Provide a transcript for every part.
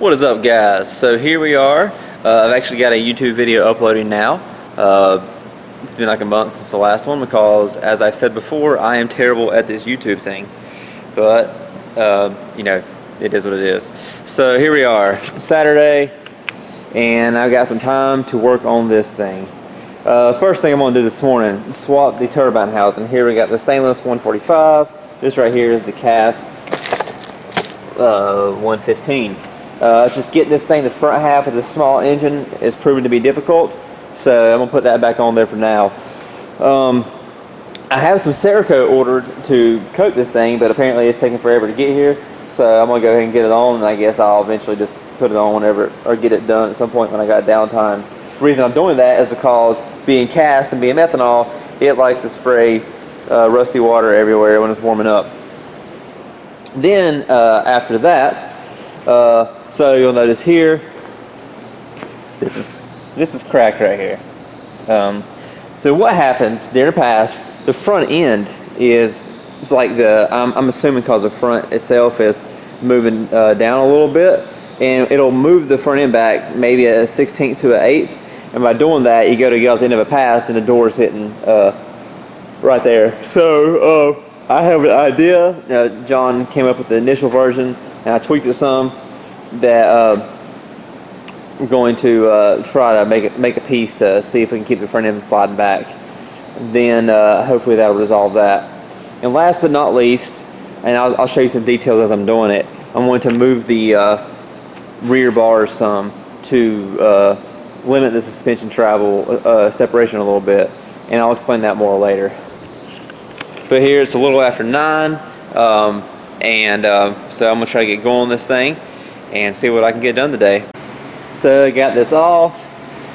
What is up, guys? So here we are. I've actually got a YouTube video uploading now. It's been like a month since the last one because, as I've said before, I am terrible at this YouTube thing. But, you know, it is what it is. So here we are, Saturday, and I've got some time to work on this thing. First thing I'm going to do this morning, swap the turbine housing. Here we got the stainless 145. This right here is the cast 115. Just getting this thing, the front half of the small engine is proving to be difficult, so I'm going to put that back on there for now. I have some Cerakote ordered to coat this thing, but apparently it's taking forever to get here, so I'm going to go ahead and get it on, and I guess I'll eventually just put it on whenever, or get it done at some point when I got downtime. The reason I'm doing that is because being cast and being methanol, it likes to spray rusty water everywhere when it's warming up. Then after that, so you'll notice here, this is cracked right here. So what happens during the pass, the front end is, it's like I'm assuming because the front itself is moving down a little bit, and it'll move the front end back maybe a 1/16 to an 1/8, and by doing that, you go to get out the end of a pass, and the door's hitting right there. So I have an idea. John came up with the initial version, and I tweaked it some, that we're going to try to make a piece to see if we can keep the front end sliding back. Then hopefully that'll resolve that. And last but not least, and I'll show you some details as I'm doing it, I'm going to move the rear bars some to limit the suspension travel separation a little bit, and I'll explain that more later. But here it's a little after 9, so I'm going to try to get going on this thing and see what I can get done today. So I got this off.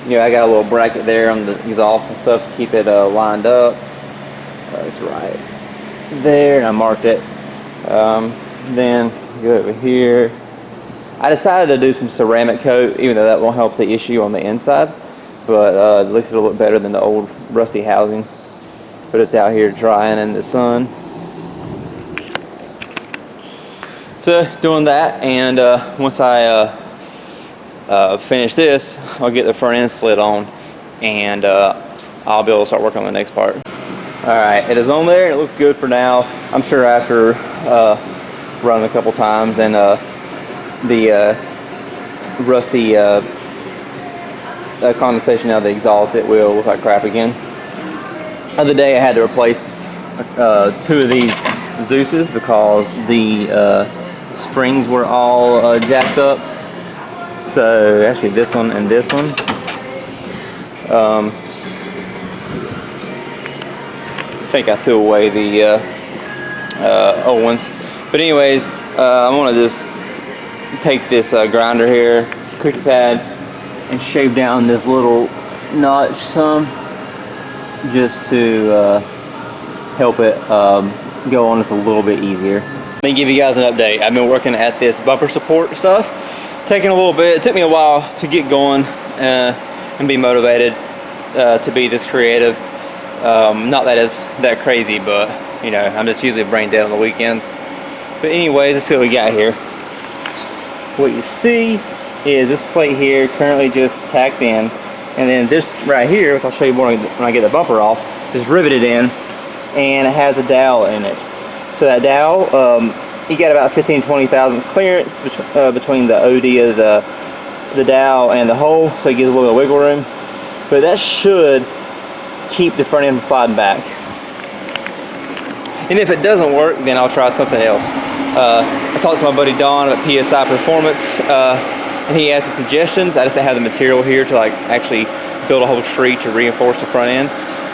You know, I got a little bracket there on the exhaust and stuff to keep it lined up. It's right there, and I marked it. Then go over here. I decided to do some ceramic coat, even though that won't help the issue on the inside, but at least it'll look better than the old rusty housing. But it's out here drying in the sun. So doing that, and once I finish this, I'll get the front end slid on, and I'll be able to start working on the next part. Alright, it is on there, and it looks good for now. I'm sure after running a couple times and the rusty condensation out of the exhaust, it will look like crap again. The other day I had to replace 2 of these Zeus's because the springs were all jacked up. So actually this one and this one. I think I threw away the old ones. But anyways, I'm going to just take this grinder here, cookie pad, and shave down this little notch some, just to help it go on just a little bit easier. Let me give you guys an update. I've been working at this bumper support stuff, taking a little bit. It took me a while to get going and be motivated to be this creative. Not that it's that crazy, but you know, I'm just usually brain dead on the weekends. But anyways, let's see what we got here. What you see is this plate here currently just tacked in, and then this right here, which I'll show you more when I get the bumper off, is riveted in, and it has a dowel in it. So that dowel, you got about 15-20 thousandths clearance between the OD of the dowel and the hole, so it gives a little bit of wiggle room. But that should keep the front end sliding back. And if it doesn't work, then I'll try something else. I talked to my buddy Don at PSI Performance, and he had some suggestions. I just didn't have the material here to like actually build a whole tree to reinforce the front end.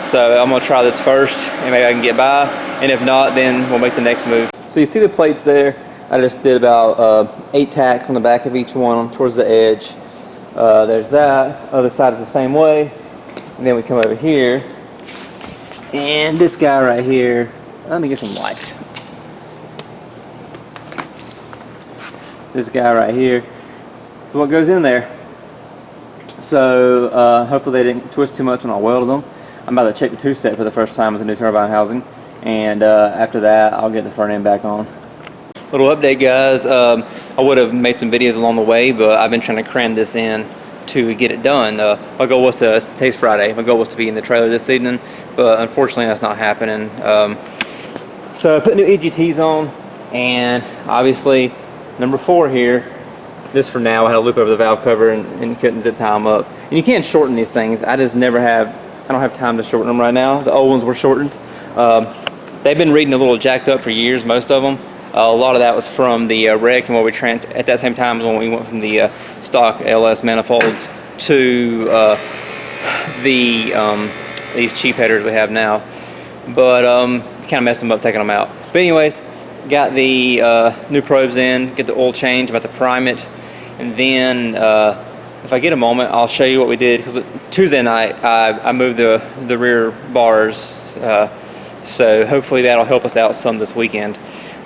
So I'm going to try this first, and maybe I can get by. And if not, then we'll make the next move. So you see the plates there? I just did about 8 tacks on the back of each one towards the edge. There's that. Other side is the same way. And then we come over here, and this guy right here. Let me get some light. This guy right here is what goes in there. So hopefully they didn't twist too much when I welded them. I'm about to check the 2-set for the first time with the new turbine housing, and after that I'll get the front end back on. Little update, guys. I would have made some videos along the way, but I've been trying to cram this in to get it done. My goal was to, today's Friday, my goal was to be in the trailer this evening, but unfortunately that's not happening. So I put new EGTs on, and obviously number 4 here, this for now, I had to loop over the valve cover and couldn't zip tie them up. And you can't shorten these things. I just never have, I don't have time to shorten them right now. The old ones were shortened. They've been reading a little jacked up for years, most of them. A lot of that was from the wreck and what we at that same time when we went from the stock LS manifolds to these cheap headers we have now. But kind of messed them up taking them out. But anyways, got the new probes in, get the oil change, about to prime it, and then if I get a moment, I'll show you what we did, because Tuesday night I moved the rear bars, so hopefully that'll help us out some this weekend.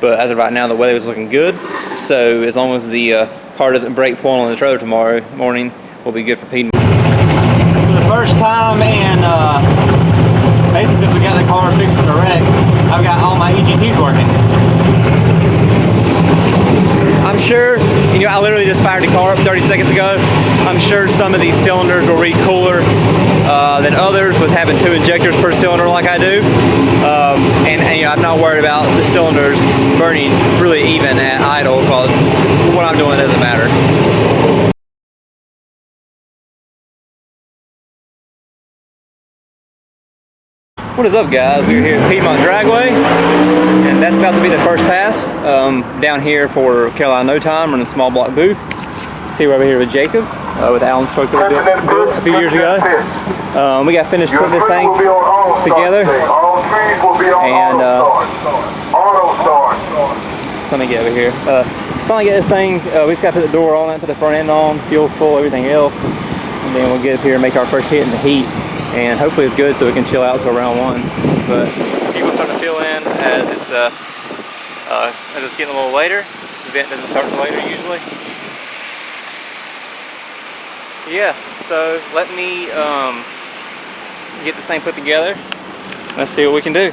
But as of right now, the weather was looking good, so as long as the car doesn't break pulling on the trailer tomorrow morning, we'll be good for Pete. For the first time in basically since we got the car fixed from the wreck, I've got all my EGTs working. I'm sure, you know, I literally just fired the car up 30 seconds ago. I'm sure some of these cylinders will read cooler than others with having 2 injectors per cylinder like I do. And you know, I'm not worried about the cylinders burning really even at idle, because what I'm doing doesn't matter. What is up, guys? We're here at Piedmont Dragway, and that's about to be the first pass down here for Carolina No Time, running small block boost. See, we're over here with Jacob with Alan's truck that we built a few years ago. We got finished putting this thing together, and let me get over here. Finally get this thing. We just got to put the door on it, put the front end on, fuel's full, everything else, and then we'll get up here and make our first hit in the heat. And hopefully it's good so we can chill out till round 1. But people starting to fill in as it's getting a little later, since this event doesn't start till later usually. Yeah, so let me get this thing put together. Let's see what we can do.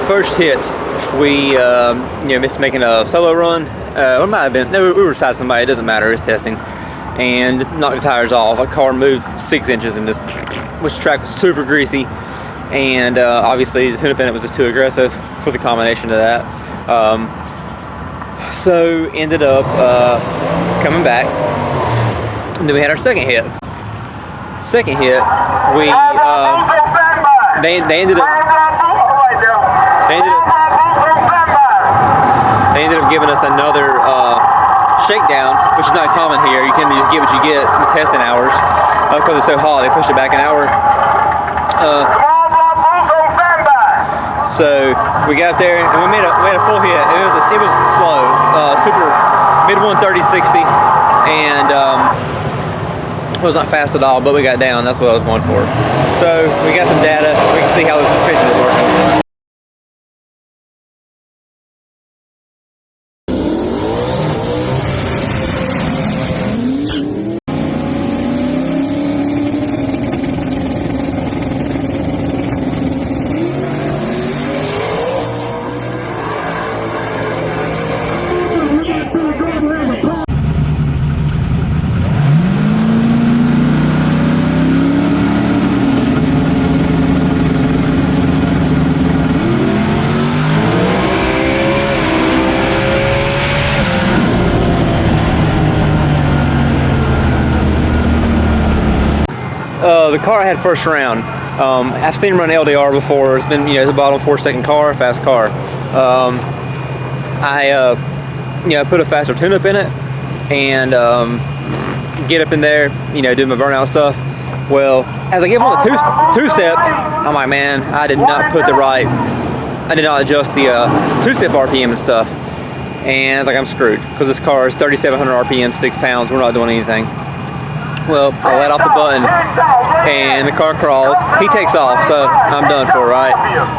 First hit, we missed making a solo run. It might have been, no, we were beside somebody, it doesn't matter, it's testing. And knocked the tires off. The car moved 6 inches and just, which track was super greasy. And obviously the tune-up in it was just too aggressive for the combination of that. So ended up coming back. And then we had our second hit. Second hit, we, they ended up giving us another shakedown, which is not common here. You can just get what you get in the testing hours because it's so hot. They pushed it back an hour. So we got up there and we made a full hit. It was slow, super mid 130, 60, and it was not fast at all. But we got down. That's what I was going for. So we got some data. We can see how the suspension is working. the car I had first round. I've seen him run LDR before. It's been, it's a bottom 4-second car, fast car. I put a faster tune-up in it and get up in there, do my burnout stuff. Well, as I get on the two-step, I'm like, man, I did not adjust the two-step RPM and stuff. And it's like, I'm screwed, because this car is 3,700 RPM, 6 pounds. We're not doing anything. Well, I let off the button, and the car crawls. He takes off, so I'm done for, right?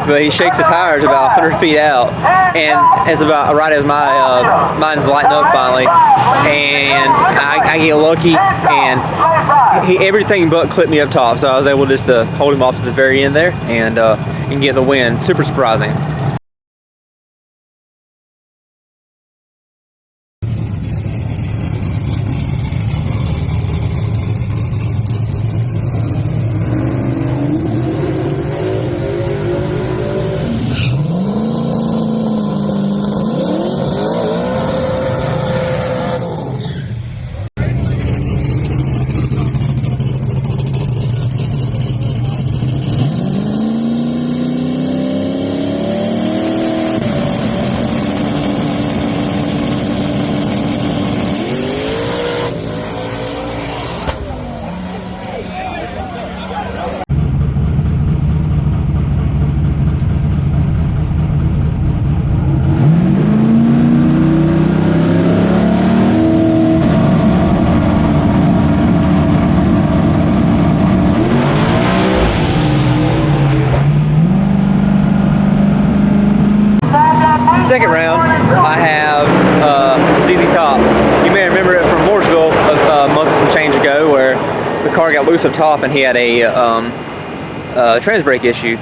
But he shakes the tires about 100 feet out, and it's about right as mine's lighting up finally, and I get lucky, and he everything but clipped me up top, so I was able just to hold him off to the very end there, and get the win. Super surprising. Second round, I have ZZ Top. You may remember it from Mooresville a month and some change ago, where the car got loose up top and he had a trans brake issue.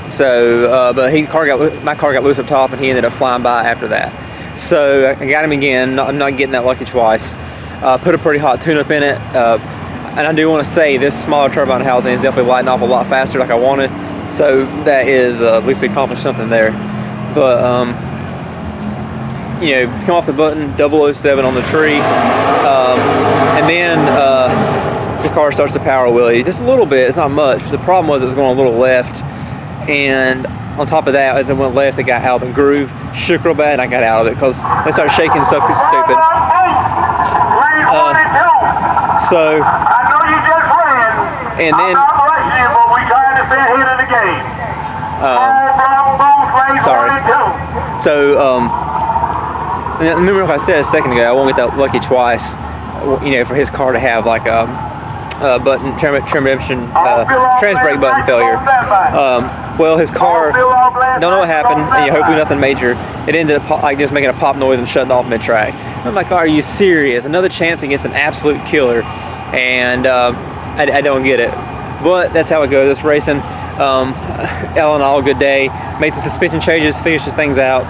So, but my car got loose up top and he ended up flying by after that. So I got him again. I'm not getting that lucky twice. Put a pretty hot tune-up in it, and I do want to say this smaller turbine housing is definitely lighting off a lot faster like I wanted. So that is at least we accomplished something there. But come off the button, 007 on the tree, and then the car starts to power wheelie just a little bit. It's not much. The problem was it was going a little left, and on top of that, as it went left, it got out of the groove, shook real bad, and I got out of it because they started shaking and stuff. It's stupid. So, and then sorry. So, remember what I said a second ago, I won't get that lucky twice, for his car to have like a button, trans brake button failure. Well, his car, don't know what happened, and hopefully nothing major. It ended up like just making a pop noise and shutting off mid-track. I'm like, are you serious? Another chance against an absolute killer, and I don't get it. But that's how it goes. It's racing. All in all, a good day. Made some suspension changes, finished things out,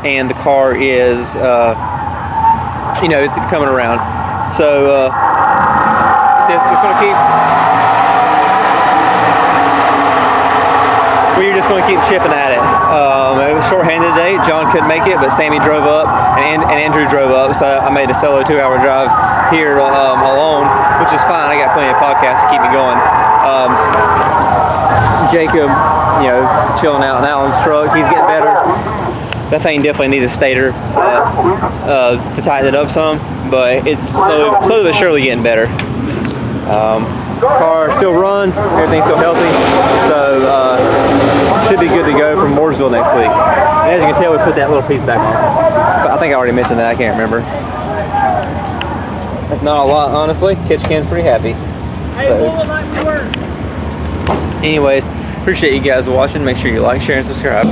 and the car is, it's coming around. So it's going to keep. We're just going to keep chipping at it. It was short-handed today. John couldn't make it, but Sammy drove up and Andrew drove up, so I made a solo 2-hour drive here alone, which is fine. I got plenty of podcasts to keep me going. Jacob, chilling out in Alan's truck. He's getting better. That thing definitely needs a stator to tighten it up some, but it's slowly but surely getting better. Car still runs, everything's still healthy, so should be good to go from Mooresville next week. And as you can tell, we put that little piece back on. I think I already mentioned that, I can't remember. That's not a lot, honestly. Ketchikan's pretty happy. So, anyways, appreciate you guys watching. Make sure you like, share, and subscribe.